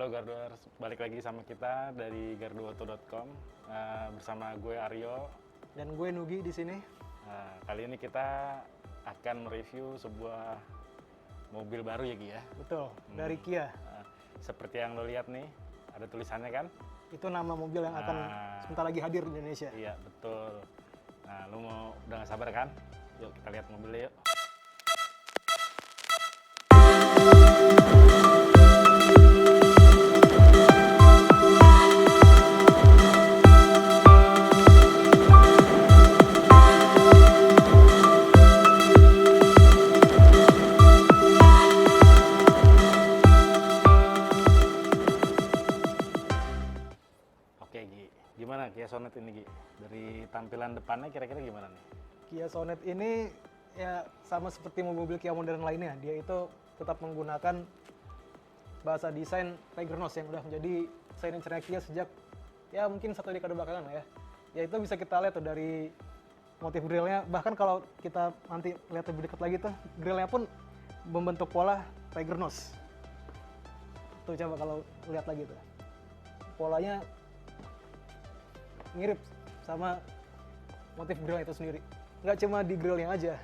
Halo Garduers, balik lagi sama kita dari garduauto.com bersama gue Aryo. Dan gue Nugi di sini. Kali ini kita akan mereview sebuah mobil baru ya Gi ya. Betul, dari Kia. Seperti yang lo lihat nih, ada tulisannya kan? Itu nama mobil yang akan sebentar lagi hadir di Indonesia. Iya, betul. Nah, lo udah gak sabar kan? Yuk kita lihat mobilnya yuk. Oke Gi, gimana Kia Sonet ini Gi? Dari tampilan depannya kira-kira gimana nih? Kia Sonet ini ya sama seperti mobil Kia modern lainnya. Dia itu tetap menggunakan bahasa desain Tiger Nose yang udah menjadi signature Kia sejak ya mungkin satu dekade belakangan ya. Ya itu bisa kita lihat tuh dari motif grillnya. Bahkan kalau kita nanti lihat lebih dekat lagi tuh, grillnya pun membentuk pola Tiger Nose. Tuh coba kalau lihat lagi tuh. Polanya mirip sama motif grill itu sendiri. Nggak cuma di grillnya aja,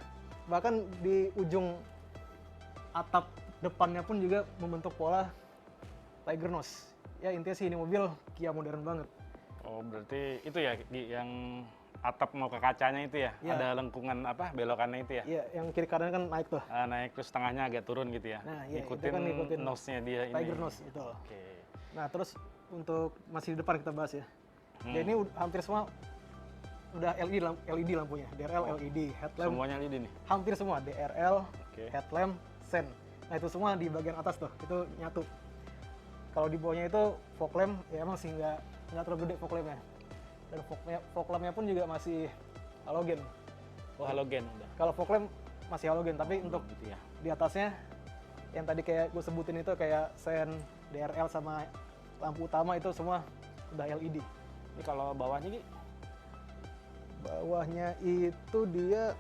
bahkan di ujung atap depannya pun juga membentuk pola Tiger Nose. Ya intinya sih ini mobil Kia modern banget. Oh berarti itu ya Gi, yang atap mau ke kacanya itu ya? Iya. Ada lengkungan apa belokannya itu ya? Iya, yang kiri kanan kan naik tuh. Naik terus tengahnya agak turun gitu ya? Nah, iya, itu Ikutin, kan ngikutin nose-nya dia ini. Tiger Nose itu. Oke. Nah terus untuk masih di depan kita bahas ya. Ya ini hampir semua udah LED lampunya, DRL, LED, headlamp, Semuanya LED nih? hampir semua DRL, Oke. headlamp, sen. Nah itu semua di bagian atas tuh, itu nyatu. Kalau di bawahnya itu fog lamp, ya emang sih nggak terlalu gede fog lampnya. Dan fog lampnya pun juga masih halogen. Oh halogen udah. Kalau fog lamp masih halogen, tapi untuk Gitu ya? di atasnya yang tadi kayak gue sebutin itu kayak sen, DRL sama lampu utama itu semua udah LED. Ini kalau bawahnya Gi? Bawahnya itu dia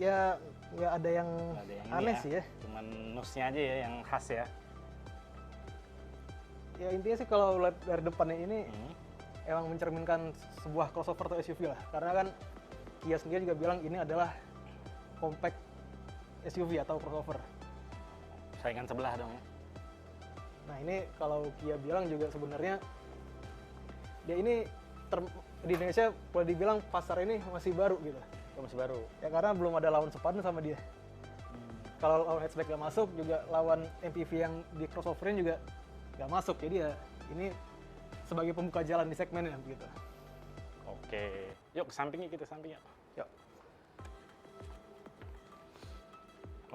ya nggak ada yang Nggak ada yang ini aneh sih ya. Cuman nose-nya aja ya yang khas ya? Ya intinya sih kalau lihat dari depannya ini emang mencerminkan sebuah crossover atau SUV lah. Karena kan Kia sendiri juga bilang ini adalah compact SUV atau crossover. Saingan sebelah dong ya? Nah ini kalau Kia bilang juga sebenarnya dia ini di Indonesia boleh dibilang pasar ini masih baru gitu. Oh, masih baru? Ya karena belum ada lawan sepadan sama dia. Kalau lawan hatchback gak masuk, juga lawan MPV yang di crossoverin juga gak masuk. Jadi ya ini sebagai pembuka jalan di segmennya gitu. Oke. Yuk ke sampingnya kita samping yuk. Yuk.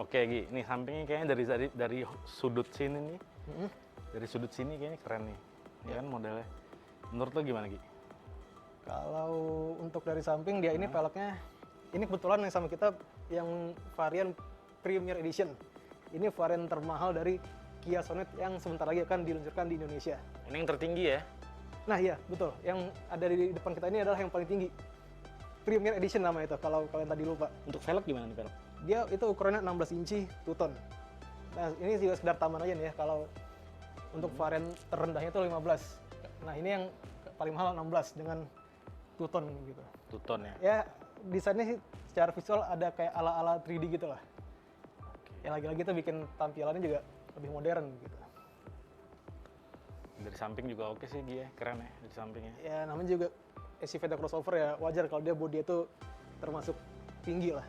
Oke Gi, nih sampingnya kayaknya dari sudut sini nih. Mm-hmm. Dari sudut sini kayaknya keren nih. Ya kan modelnya. Menurut lo gimana Gi? Kalau untuk dari samping dia ini peleknya, ini kebetulan yang sama kita yang varian Premier Edition. Ini varian termahal dari Kia Sonet yang sebentar lagi akan diluncurkan di Indonesia. Ini yang tertinggi ya? Nah iya, betul. Yang ada di depan kita ini adalah yang paling tinggi. Premier Edition namanya itu, kalau kalian tadi lupa. Untuk velg gimana nih velg? Dia itu ukurannya 16 inci 2 ton. Nah ini juga sekedar taman aja nih ya, kalau untuk varian terendahnya itu 15. Nah ini yang paling mahal 16 dengan 2 ton gitu. 2 ton ya? Ya desainnya sih secara visual ada kayak ala-ala 3D gitu lah. Oke. Ya lagi-lagi itu bikin tampilannya juga lebih modern gitu. Dari samping juga oke sih Gi ya, keren ya dari sampingnya. Ya namanya juga SUV atau crossover ya wajar kalau dia bodi itu termasuk tinggi lah.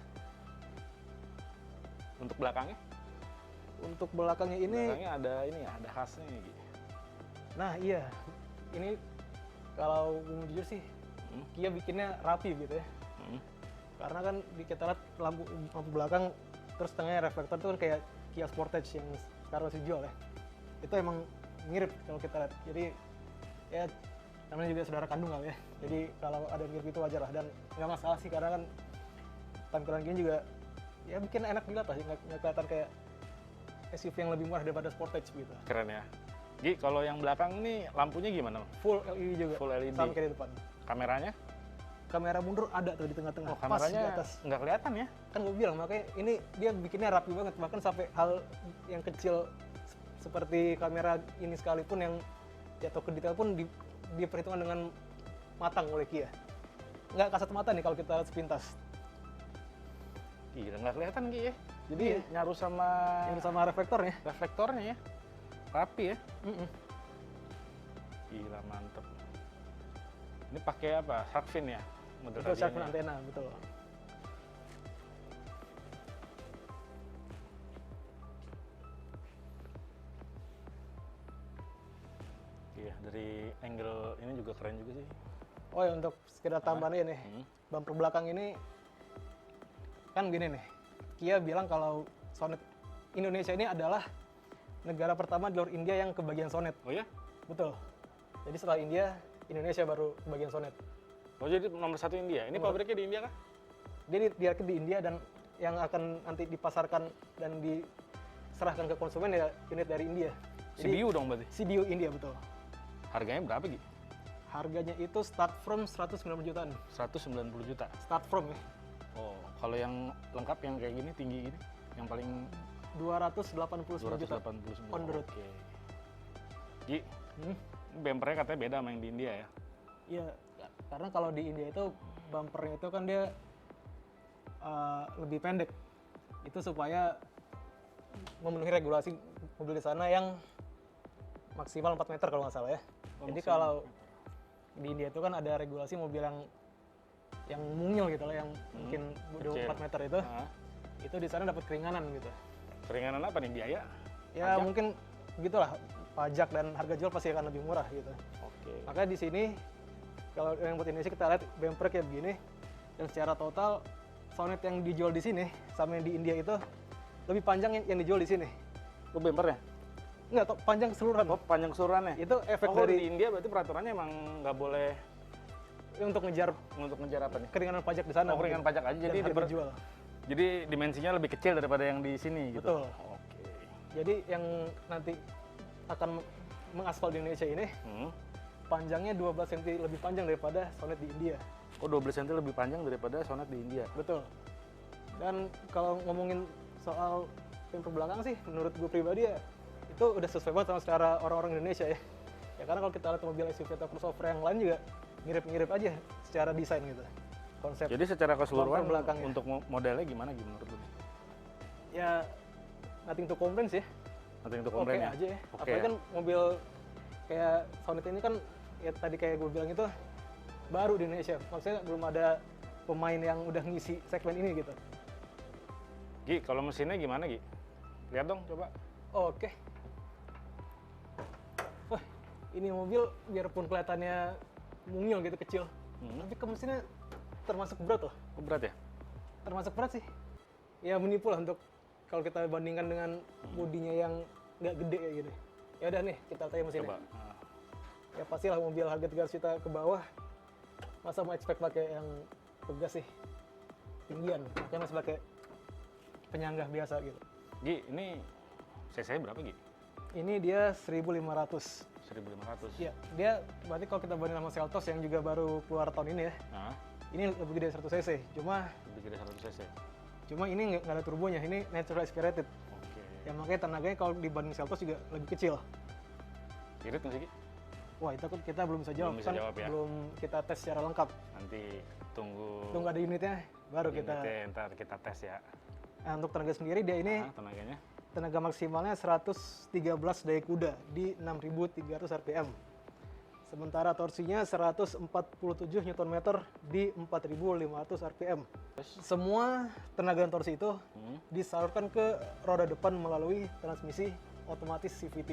Untuk belakangnya? Untuk belakangnya ini, Belakangnya ada ini ya, ada khasnya nih Gi. nah iya, ini kalau gue jujur sih Kia bikinnya rapi gitu ya. Karena kan kita lihat lampu belakang terus tengahnya reflektor itu kan kayak Kia Sportage yang sekarang masih jual ya. Itu emang mirip kalau kita lihat. Jadi ya namanya juga saudara kandung kali ya. Jadi kalau ada mirip itu wajar lah, dan nggak masalah sih karena kan tampilan gini juga ya bikin enak dilihat lah, nggak kelihatan kayak SUV yang lebih murah daripada Sportage gitu. Keren ya. Gi, kalau yang belakang ini lampunya gimana? Full LED juga. Full LED. Sama kayak di depan. Kameranya? Kamera mundur ada tuh di tengah-tengah. Oh, pas di kameranya atas. nggak kelihatan ya? Kan gue bilang makanya ini dia bikinnya rapi banget, bahkan sampai hal yang kecil seperti kamera ini sekalipun yang jatuh ke detail pun diperhitungkan dengan matang oleh Kia. Nggak kasat mata nih kalau kita lihat sepintas. Gila, nggak kelihatan Ki ya. Jadi Iya. nyaru sama Yang sama reflektornya. reflektornya ya. Rapi ya. Mm-mm. Gila, mantep. Ini pakai apa? Shark fin ya? Model Itu shark fin radiannya. antena, betul. Iya, dari angle ini juga keren juga sih. Oh ya, untuk sekedar tambahan ini nih, bumper belakang ini kan gini nih, Kia bilang kalau Sonet Indonesia ini adalah negara pertama di luar India yang kebagian Sonet. Oh ya? Betul. Jadi setelah India, Indonesia baru kebagian Sonet. Oh jadi nomor 1 India. Ini Nomor- pabriknya di India kah? Dia dirakit di India dan yang akan nanti dipasarkan dan diserahkan ke konsumen ya unit dari India. Jadi CBU dong berarti. CBU India, betul. Harganya berapa Gi? Harganya itu start from 190 jutaan. 190 juta. Start from ya. Oh, kalau yang lengkap yang kayak gini tinggi gini, yang paling 289 juta. 289. on the road. Oke. Gi, Hmm? ini bumpernya katanya beda sama yang di India ya. Iya, karena kalau di India itu bumpernya itu kan dia lebih pendek. Itu supaya memenuhi regulasi mobil di sana yang maksimal 4 meter kalau nggak salah ya. Oh, Jadi maksimal kalau di India itu kan ada regulasi mobil yang mungil gitu lah, yang mungkin udah kecil. 4 meter itu, Nah, itu di sana dapat keringanan gitu. keringanan apa nih, biaya? Ya Pajak? mungkin begitulah, pajak dan harga jual pasti akan lebih murah gitu. Oke. Makanya di sini kalau yang buat Indonesia kita lihat bumper kayak begini, dan secara total Sonet yang dijual di sini sama yang di India itu lebih panjang yang dijual di sini. Oh, bumpernya? Enggak, panjang keseluruhan. Oh, panjang keseluruhannya? Itu efek Oh, kalau dari di India berarti peraturannya emang nggak boleh untuk ngejar untuk ngejar apa nih? keringanan pajak di sana. Oh, keringanan mungkin. pajak aja, Dan jadi harga diper- jual. Jadi dimensinya lebih kecil daripada yang di sini gitu. Betul. Oke. Jadi yang nanti akan mengaspal di Indonesia ini Hmm. panjangnya 12 cm lebih panjang daripada Sonet di India. Oh, 12 cm lebih panjang daripada Sonet di India. Betul. Dan kalau ngomongin soal bumper belakang sih, menurut gue pribadi ya itu udah sesuai banget sama secara orang-orang Indonesia ya. Ya karena kalau kita lihat mobil SUV atau crossover yang lain juga mirip-mirip aja secara desain gitu. Konsep. Jadi secara keseluruhan Bumper belakangnya. untuk modelnya gimana menurut lu? Ya nothing to complain sih. Nanti untuk Oke komplain ya? aja ya. Oke Apalagi ya? kan mobil kayak Sonet ini kan ya tadi kayak gue bilang itu baru di Indonesia. Maksudnya belum ada pemain yang udah ngisi segmen ini gitu. Gi, kalau mesinnya gimana Gi? Lihat dong coba. Oke. Wah, ini mobil biarpun kelihatannya mungil gitu kecil, tapi ke mesinnya termasuk berat loh. Oh, berat ya? Termasuk berat sih. Ya menipu lah untuk kalau kita bandingkan dengan bodinya yang nggak gede kayak gini. Ya udah nih, kita tanya mesinnya. Coba. Nah, Ya pastilah mobil harga 300 juta ke bawah, masa mau expect pakai yang tegas sih. Tinggian, makanya masih pakai penyangga biasa gitu. Gi, ini cc berapa Gi? Ini dia 1500. 1500. Iya, dia berarti kalau kita banding sama Seltos yang juga baru keluar tahun ini ya, Nah, ini lebih gede 100 cc. lebih gede 100 cc. Cuma ini nggak ada turbonya, ini natural aspirated. Oke. Ya makanya tenaganya kalau dibanding Seltos juga lebih kecil. Irit nggak sih Gi? Wah itu kan kita belum bisa jawab, Belum bisa kan jawab ya. belum kita tes secara lengkap. Nanti tunggu Tunggu ada unitnya, baru kita. unitnya, ntar kita tes ya. Nah, untuk tenaga sendiri dia ini Nah, tenaganya. tenaga maksimalnya 113 daya kuda di 6.300 rpm. Sementara torsinya 147 Nm di 4.500 rpm. Semua tenaga dan torsi itu disalurkan ke roda depan melalui transmisi otomatis CVT.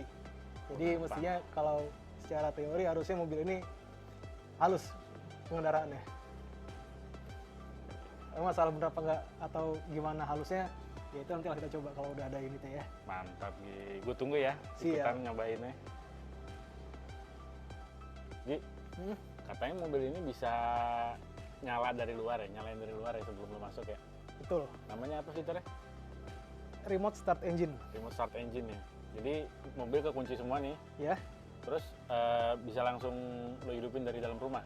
Jadi mestinya kalau secara teori harusnya mobil ini halus pengendaraannya. Masalah bener apa enggak atau gimana halusnya, ya itu nanti lah kita coba kalau udah ada unitnya ya. Mantap Gi. Gue tunggu ya. Siap. Ikutan nyobainnya. Gi, katanya mobil ini bisa nyala dari luar ya, nyalain dari luar ya sebelum lo masuk ya. Betul. Namanya apa fiturnya? Remote start engine. Remote start engine ya. Jadi mobil kekunci semua nih, Ya, terus bisa langsung lo hidupin dari dalam rumah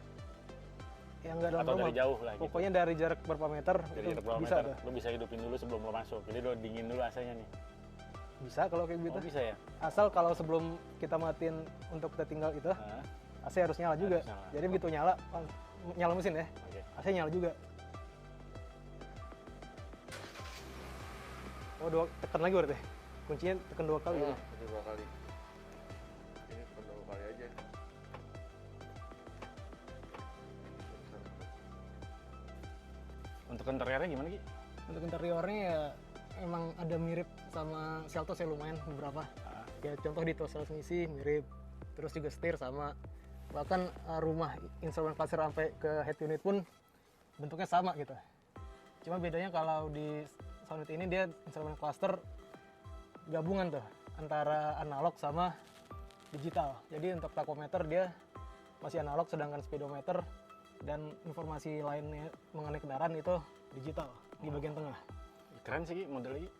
yang nggak dalam atau rumah. dari jauh lah gitu. Pokoknya dari jarak berapa meter Dari itu berapa bisa meter tuh. lo bisa hidupin dulu sebelum lo masuk. Jadi lo dingin dulu AC-nya nih. Bisa kalau kayak gitu. Oh, bisa ya? Asal kalau sebelum kita matiin untuk kita tinggal itu, Nah, AC harus nyala juga. Harus nyala. Jadi begitu nyala, nyala mesin ya, oke. AC nyala juga. Oh, tekan lagi berarti. Kuncinya tekan 2 kali gitu. Itu 2 kali. Ini perlu 2 kali aja. Untuk interiornya gimana Ki? Untuk interiornya ya emang ada mirip sama Seltos ya, lumayan beberapa. Kayak contoh di tos transmisi mirip, terus juga setir sama, bahkan rumah instrumen cluster sampai ke head unit pun bentuknya sama gitu. Cuma bedanya kalau di Soundit ini dia instrumen cluster gabungan tuh antara analog sama digital. Jadi untuk tachometer dia masih analog, sedangkan speedometer dan informasi lainnya mengenai kendaraan itu digital di bagian tengah. Keren sih Ki, modelnya Ki.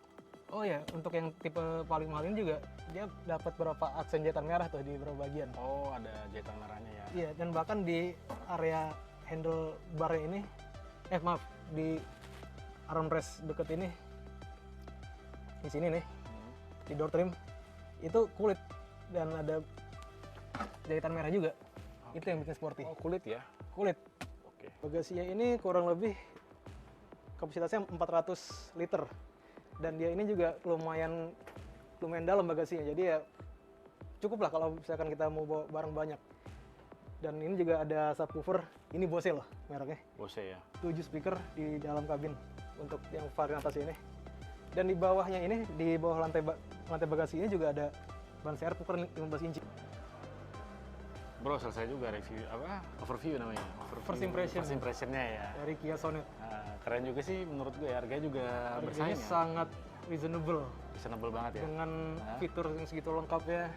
Oh ya, untuk yang tipe paling mahal ini juga dia dapat beberapa aksen jahitan merah tuh di beberapa bagian. Oh, ada jahitan merahnya ya. Iya, dan bahkan di area handlebar ini, maaf, di armrest deket ini, di sini nih, di door trim, itu kulit dan ada jahitan merah juga. Oke. Itu yang bikin sporty. Oh, kulit ya? Kulit. Oke. Bagasinya ini kurang lebih kapasitasnya 400 liter. Dan dia ini juga lumayan dalam bagasinya. Jadi ya cukup lah kalau misalkan kita mau bawa barang banyak. Dan ini juga ada subwoofer. Ini Bose loh mereknya. Bose ya. 7 speaker di dalam kabin untuk yang varian atas ini. Dan di bawahnya ini, di bawah lantai bagasi ini juga ada ban serep ukuran 15 inci. Bro, selesai juga review overview namanya. First impression. First impressionnya ya. Dari Kia Sonet. Keren juga sih menurut gue ya. Harganya juga Harganya bersaing ya. sangat reasonable. Reasonable banget ya. Dengan fitur yang segitu lengkap ya.